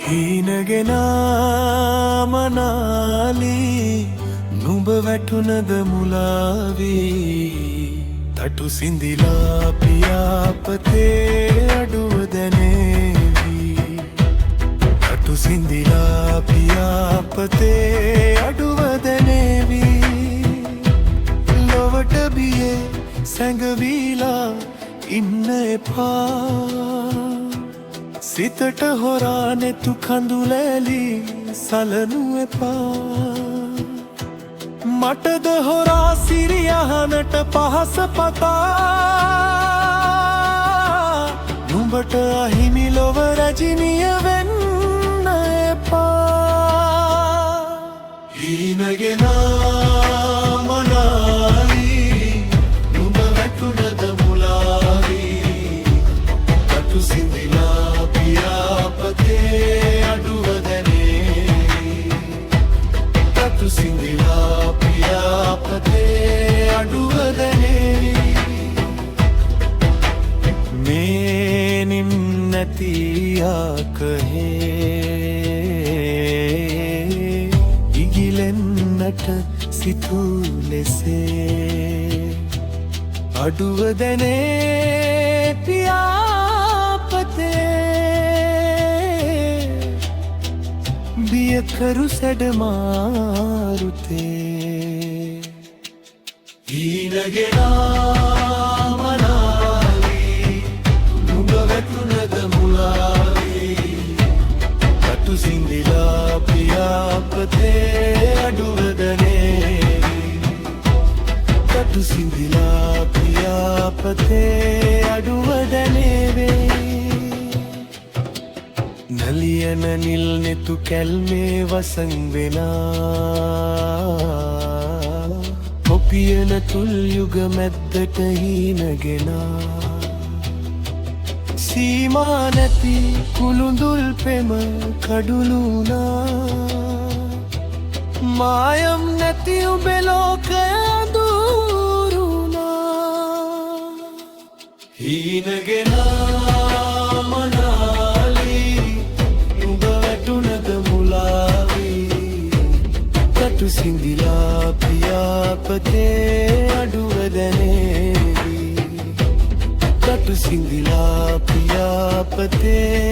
හීනගෙන මනාලි නුඹ වැටුනද මුලාවී තටු සිඳිලා පියාපතේ අඩුව දැනේවි තටු සිඳිලා පියාපතේ අඩුව දැනේවි ලොවට බියේ සැඟවීලා ඉන්න එපා සිතට හොරා නෙතු කඳුලැලි සලනු එපා මටද හොරා සිරියහනට පහස පතා නුඹට අහිමි ලොව රැජිනිය වෙන්න එපා හීනගෙන මනාලි නුඹ වැටුනද මුලාවී තටු සිඳිලා පියාපතේ අඩුව දැනේවි තටු සිඳිලා පියාපතේ අඩුව දැනේවි මේ නිම් නැතියා කහේ ඉගිලෙන්නට සිතූ ලෙසේ අඩුව දැනේ පියාපතේ බියකරු සැඩමාරුතේ හීනගෙන මනාලි නුඹ වැටුනද මුලාවී තටු සිඳිලා පියාපතේ අඩුව දැනේවි තටු සිඳිලා පියාපතේ අඩුව දැනේවේ නලියන නිල් නෙතු කැල්මේ වසන් වෙනා කොපියන තුල් යුග මැද්දට හීනගෙනා සීමා නැති කුළුඳුල් පෙම කඩුලුනා මායම් නැති උඹේ ලෝකය අඳුරුනා හීනගෙන මනාලි නුඹ වැටුනද මුලාවී තටු සිඳිලා පියාපතේ අඩුව දැනේවි තටු සිඳිලා පියාපතේ